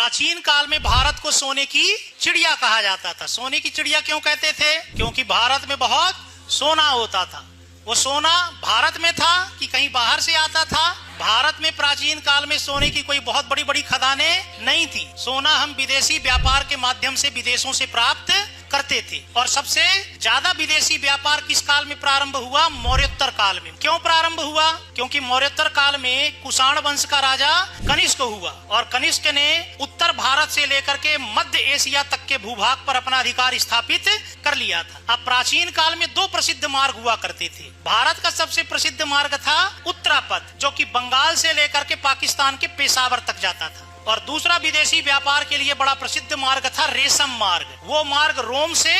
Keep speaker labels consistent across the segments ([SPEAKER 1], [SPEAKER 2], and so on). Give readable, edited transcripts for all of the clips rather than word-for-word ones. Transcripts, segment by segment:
[SPEAKER 1] प्राचीन काल में भारत को सोने की चिड़िया कहा जाता था। सोने की चिड़िया क्यों कहते थे? क्योंकि भारत में बहुत सोना होता था। वो सोना भारत में था कि कहीं बाहर से आता था? भारत में प्राचीन काल में सोने की कोई बहुत बड़ी बड़ी खदानें नहीं थी। सोना हम विदेशी व्यापार के माध्यम से विदेशों से प्राप्त करते थे। और सबसे ज्यादा विदेशी व्यापार किस काल में प्रारंभ हुआ? मौर्योत्तर काल में। क्यों प्रारंभ हुआ? क्योंकि मौर्योत्तर काल में कुषाण वंश का राजा कनिष्क हुआ और कनिष्क ने उत्तर भारत से लेकर के मध्य एशिया तक के भूभाग पर अपना अधिकार स्थापित कर लिया था। अब प्राचीन काल में दो प्रसिद्ध मार्ग हुआ करते थे। भारत का सबसे प्रसिद्ध मार्ग था उत्तरापथ, जो कि बंगाल से लेकर के पाकिस्तान के पेशावर तक जाता था। और दूसरा विदेशी व्यापार के लिए बड़ा प्रसिद्ध मार्ग था रेशम मार्ग। वो मार्ग रोम से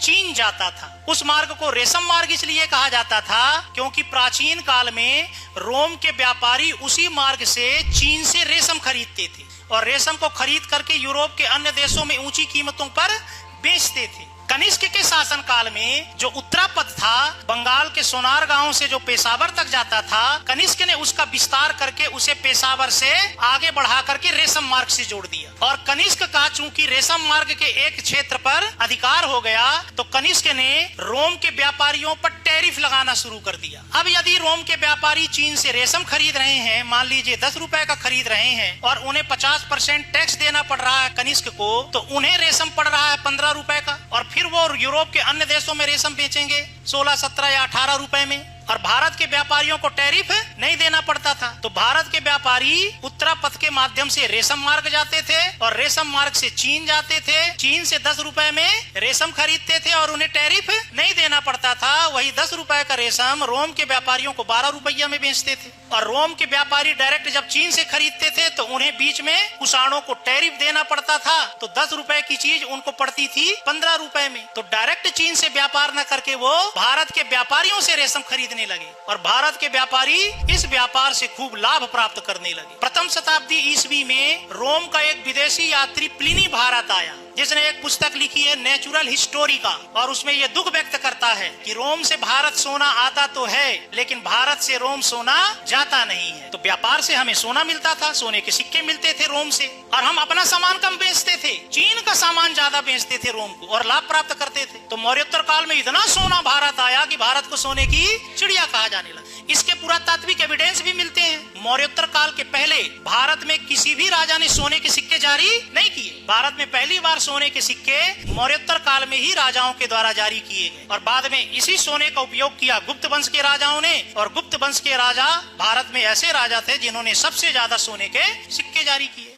[SPEAKER 1] चीन जाता था। उस मार्ग को रेशम मार्ग इसलिए कहा जाता था क्योंकि प्राचीन काल में रोम के व्यापारी उसी मार्ग से चीन से रेशम खरीदते थे और रेशम को खरीद करके यूरोप के अन्य देशों में ऊंची कीमतों पर बेचते थे। कनिष्क के शासन काल में जो उत्तरापथ था, बंगाल के सोनार गांव से जो पेशावर तक जाता था, कनिष्क ने उसका विस्तार करके उसे पेशावर से आगे बढ़ा करके रेशम मार्ग से जोड़ दिया। और कनिष्क का चूंकि रेशम मार्ग के एक क्षेत्र पर अधिकार हो गया तो कनिष्क ने रोम के व्यापारियों पर टैरिफ लगाना शुरू कर दिया। अब यदि रोम के व्यापारी चीन से रेशम खरीद रहे हैं, मान लीजिए 10 रुपए का खरीद रहे हैं और उन्हें 50% टैक्स देना पड़ रहा है कनिष्क को, तो उन्हें रेशम पड़ रहा है 15 रुपए का और फिर वो यूरोप के अन्य देशों में रेशम बेचेंगे 16, 17 या 18 रुपए में। और भारत के व्यापारियों को टैरिफ नहीं देना पड़ता था। तो भारत के व्यापारी उत्तरापथ के माध्यम से रेशम मार्ग जाते थे और रेशम मार्ग से चीन जाते थे। चीन से 10 रुपए में रेशम खरीदते थे और उन्हें टैरिफ नहीं देना पड़ता था। वही 10 रुपए का रेशम रोम के व्यापारियों को 12 रुपया में बेचते थे। और रोम के व्यापारी डायरेक्ट जब चीन से खरीदते थे तो उन्हें बीच में कुषाणों को टैरिफ देना पड़ता था। तो 10 रुपए की चीज उनको पड़ती थी 15 रुपए में। तो डायरेक्ट चीन से व्यापार न करके वो भारत के व्यापारियों से रेशम खरीदने लगे और भारत के व्यापारी इस व्यापार से खूब लाभ प्राप्त करने लगे। प्रथम शताब्दी ईस्वी में रोम का एक विदेशी यात्री प्लिनी भारत आया, जिसने एक पुस्तक लिखी है नेचुरल हिस्टोरी का, और उसमें यह दुख व्यक्त करता है कि रोम से भारत सोना आता तो है लेकिन भारत से रोम सोना जाता नहीं है। तो व्यापार से हमें सोना मिलता था, सोने के सिक्के मिलते थे रोम से, और हम अपना सामान कम बेचते थे, चीन का सामान ज्यादा बेचते थे रोम को और लाभ प्राप्त करते थे। तो मौर्योत्तर काल में इतना सोना भारत आया कि भारत को सोने की चिड़िया कहा जाने लगा। इसके पुरातात्विक एविडेंस भी मिलते हैं। मौर्योत्तर काल के पहले भारत में किसी भी राजा ने सोने के सिक्के जारी नहीं किए। भारत में पहली बार सोने के सिक्के मौर्योत्तर काल में ही राजाओं के द्वारा जारी किए गए और बाद में इसी सोने का उपयोग किया गुप्त वंश के राजाओं ने। और गुप्त वंश के राजा भारत में ऐसे राजा थे जिन्होंने सबसे ज्यादा सोने के सिक्के जारी किए।